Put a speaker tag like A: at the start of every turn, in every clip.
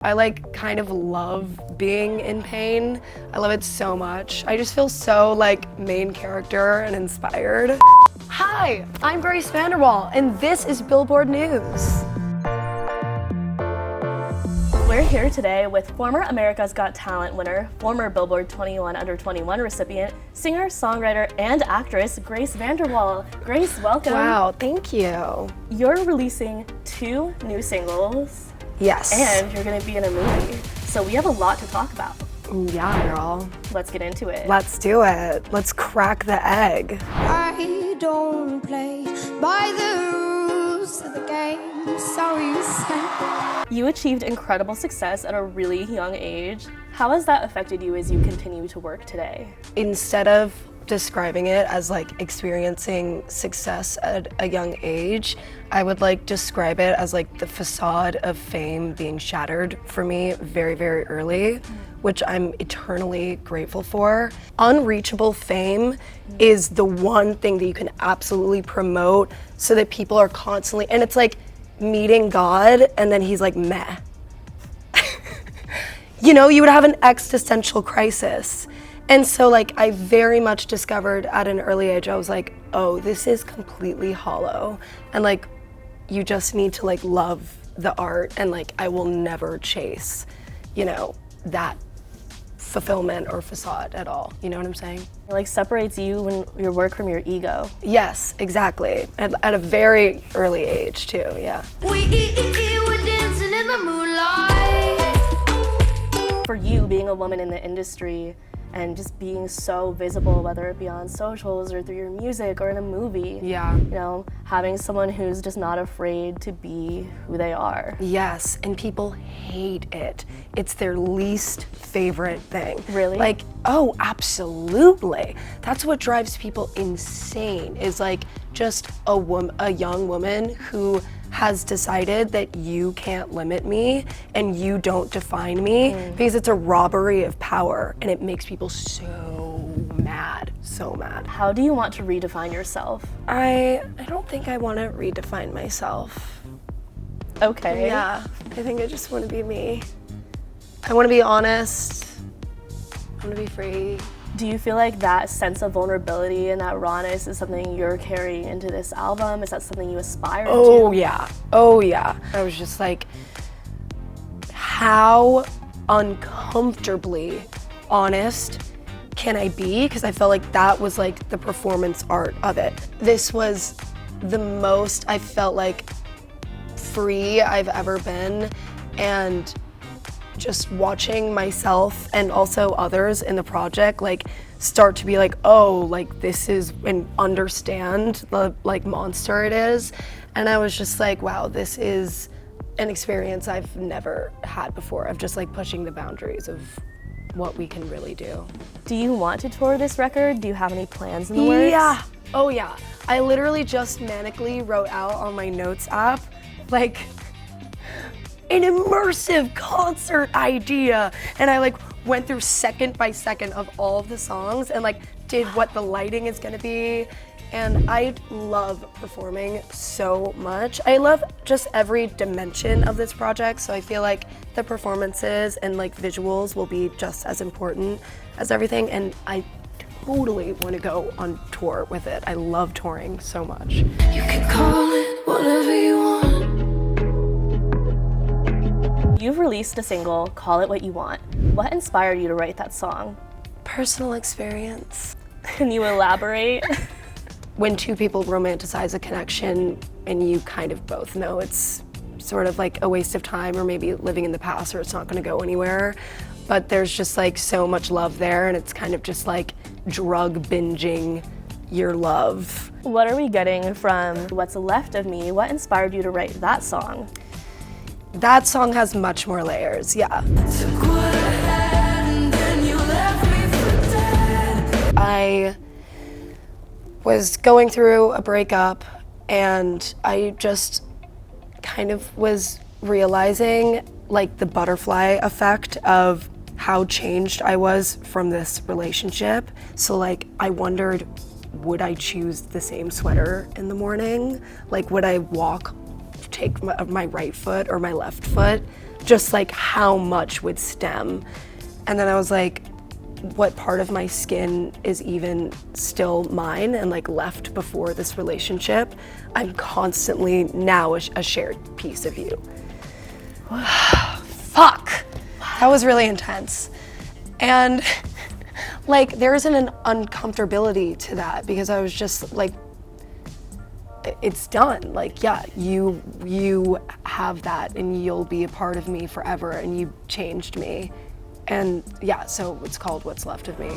A: I like kind of love being in pain. I love it so much. I just feel so like main character and inspired. Hi, I'm Grace VanderWaal and this is Billboard News.
B: We're here today with former America's Got Talent winner, former Billboard 21 Under 21 recipient, singer, songwriter, and actress Grace VanderWaal. Grace, welcome.
A: Wow, thank you.
B: You're releasing 2 new singles.
A: Yes.
B: And you're gonna be in a movie. So we have a lot to talk about.
A: Yeah, girl.
B: Let's get into it.
A: Let's do it. Let's crack the egg.
C: I don't play by the rules of the game, so you say.
B: You achieved incredible success at a really young age. How has that affected you as you continue to work today?
A: Instead of describing it as like experiencing success at a young age, I would like describe it as like the facade of fame being shattered for me very, very early, which I'm eternally grateful for. Unreachable fame is the one thing that you can absolutely promote so that people are constantly, and it's like meeting God and then he's like, meh. You know, you would have an existential crisis. And so like I very much discovered at an early age, I was like, oh, this is completely hollow. And like, you just need to like love the art and like, I will never chase, you know, that fulfillment or facade at all. You know what I'm saying?
B: It like separates you and your work from your ego.
A: Yes, exactly. At a very early age too, yeah.
C: We were dancing in the moonlight.
B: For you, being a woman in the industry, and just being so visible, whether it be on socials or through your music or in a movie.
A: Yeah.
B: You know, having someone who's just not afraid to be who they are.
A: Yes, and people hate it. It's their least favorite thing.
B: Really?
A: Like, oh, absolutely. That's what drives people insane, is like just a young woman who has decided that you can't limit me and you don't define me because it's a robbery of power and it makes people so mad, so mad.
B: How do you want to redefine yourself?
A: I don't think I want to redefine myself.
B: Okay.
A: Yeah, I think I just want to be me. I want to be honest. I want to be free.
B: Do you feel like that sense of vulnerability and that rawness is something you're carrying into this album? Is that something you aspire to?
A: Oh yeah, oh yeah. I was just like, how uncomfortably honest can I be? Because I felt like that was like the performance art of it. This was the most I felt like free I've ever been, and just watching myself and also others in the project like start to be like, oh, like this is, and understand the like monster it is. And I was just like, wow, this is an experience I've never had before, of just like pushing the boundaries of what we can really do.
B: Do you want to tour this record? Do you have any plans in the works?
A: Yeah, oh yeah. I literally just manically wrote out on my notes app like an immersive concert idea, and I like went through second by second of all of the songs and like did what the lighting is gonna be, and I love performing so much. I love just every dimension of this project, so I feel like the performances and like visuals will be just as important as everything, and I totally want to go on tour with it. I love touring so much.
C: You can call it whatever you want.
B: You've released a single, Call It What You Want. What inspired you to write that song?
A: Personal experience.
B: Can you elaborate?
A: When two people romanticize a connection and you kind of both know it's sort of like a waste of time or maybe living in the past or it's not gonna go anywhere, but there's just like so much love there and it's kind of just like drug binging your love.
B: What are we getting from What's Left of Me? What inspired you to write that song?
A: That song has much more layers, yeah. I was going through a breakup and I just kind of was realizing like the butterfly effect of how changed I was from this relationship. So like I wondered, would I choose the same sweater in the morning? Like would I take my right foot or my left foot just like how much would stem. And then I was like, what part of my skin is even still mine and like left before this relationship? I'm constantly now a shared piece of you. Fuck, that was really intense. And like there's an uncomfortability to that because I was just like, it's done. Like, yeah, you have that and you'll be a part of me forever and you changed me. And yeah, so it's called What's Left of Me.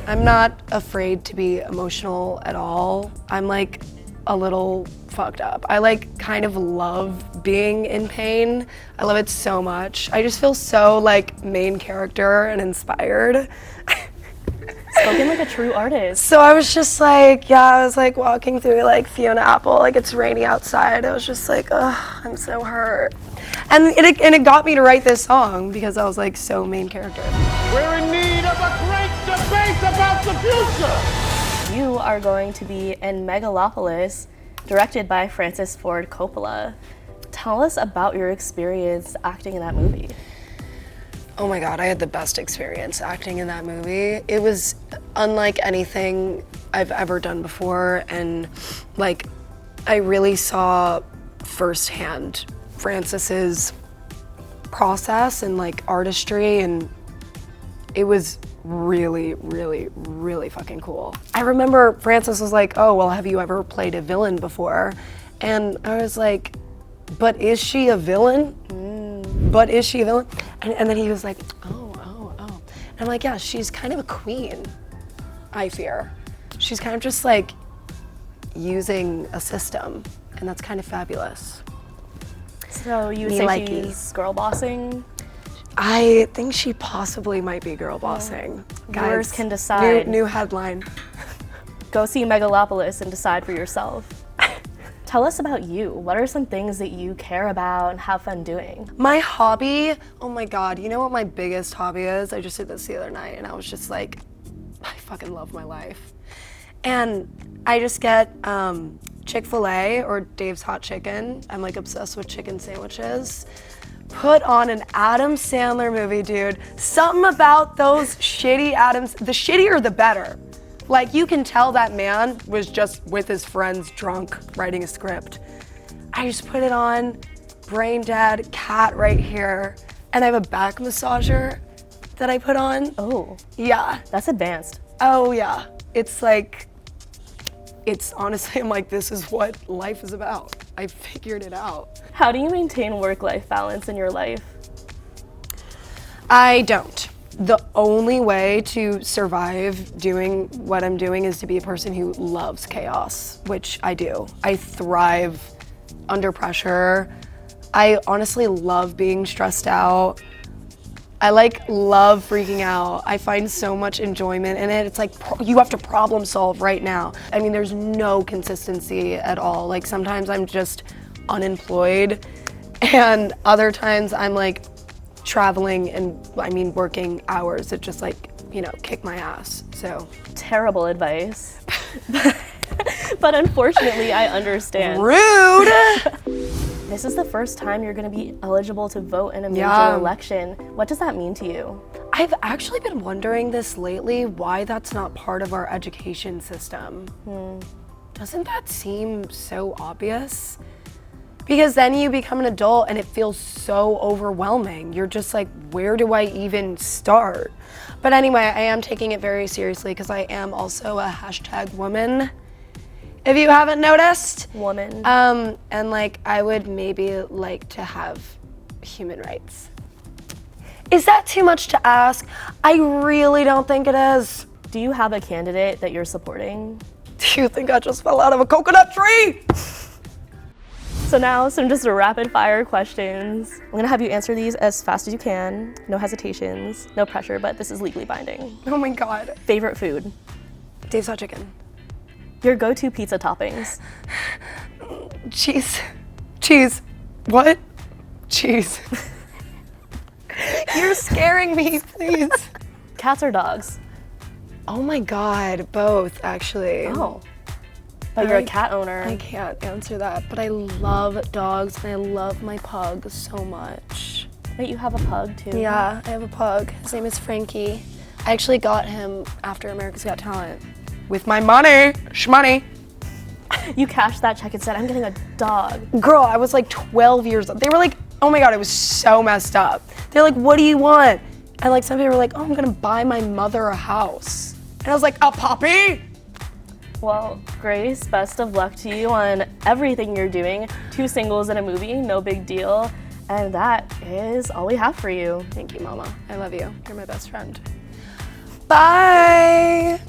A: I'm not afraid to be emotional at all. I'm like a little fucked up. I like kind of love being in pain. I love it so much. I just feel so like main character and inspired.
B: Spoken like a true artist.
A: So I was just like, yeah, I was like walking through like Fiona Apple, like it's rainy outside. I was just like, ugh, I'm so hurt. And it got me to write this song because I was like so main character.
D: We're in need of a great debate about the future.
B: You are going to be in Megalopolis, directed by Francis Ford Coppola. Tell us about your experience acting in that movie.
A: Oh my God, I had the best experience acting in that movie. It was unlike anything I've ever done before, and like I really saw firsthand Francis's process and like artistry, and it was really, really, really fucking cool. I remember Francis was like, oh, well, have you ever played a villain before? And I was like, but is she a villain? But is she a villain? And then he was like, oh. And I'm like, yeah, she's kind of a queen, I fear. She's kind of just like using a system, and that's kind of fabulous.
B: So you would say she's girl bossing?
A: I think she possibly might be girl bossing.
B: Viewers can decide.
A: New headline.
B: Go see Megalopolis and decide for yourself. Tell us about you. What are some things that you care about and have fun doing?
A: My hobby, oh my God, you know what my biggest hobby is? I just did this the other night and I was just like, I fucking love my life. And I just get Chick-fil-A or Dave's Hot Chicken. I'm like obsessed with chicken sandwiches. Put on an Adam Sandler movie, dude. Something about those shitty Adams, the shittier the better. Like, you can tell that man was just with his friends drunk writing a script. I just put it on, brain dead, cat right here, and I have a back massager that I put on.
B: Oh.
A: Yeah.
B: That's advanced.
A: Oh yeah. It's like, it's honestly, I'm like, this is what life is about. I figured it out.
B: How do you maintain work-life balance in your life?
A: I don't. The only way to survive doing what I'm doing is to be a person who loves chaos, which I do. I thrive under pressure. I honestly love being stressed out. I love freaking out. I find so much enjoyment in it. It's like you have to problem solve right now. I mean, there's no consistency at all. Like sometimes I'm just unemployed and other times I'm like traveling and working hours that just like, kick my ass, so.
B: Terrible advice. But unfortunately, I understand.
A: Rude!
B: This is the first time you're gonna be eligible to vote in a major election. What does that mean to you?
A: I've actually been wondering this lately, why that's not part of our education system. Doesn't that seem so obvious? Because then you become an adult and it feels so overwhelming. You're just like, where do I even start? But anyway, I am taking it very seriously because I am also a #woman. If you haven't noticed.
B: Woman.
A: And like, I would maybe like to have human rights. Is that too much to ask? I really don't think it is.
B: Do you have a candidate that you're supporting?
A: Do you think I just fell out of a coconut tree?
B: So now some just rapid fire questions. I'm gonna have you answer these as fast as you can. No hesitations, no pressure, but this is legally binding.
A: Oh my God.
B: Favorite food?
A: Dave's Hot Chicken.
B: Your go-to pizza toppings?
A: Cheese. Cheese. What? Cheese. You're scaring me, please.
B: Cats or dogs?
A: Oh my God, both actually.
B: Oh. But you're a cat owner.
A: I can't answer that, but I love dogs and I love my pug so much.
B: Wait, you have a pug too?
A: Yeah, I have a pug. His name is Frankie. I actually got him after America's Got Talent. With my money, shmoney.
B: You cashed that check and said, I'm getting a dog.
A: Girl, I was like 12 years old. They were like, oh my God, it was so messed up. They're like, what do you want? And like some people were like, oh, I'm gonna buy my mother a house. And I was like, a puppy?
B: Well, Grace, best of luck to you on everything you're doing. 2 singles and a movie, no big deal. And that is all we have for you.
A: Thank you, Mama. I love you. You're my best friend. Bye.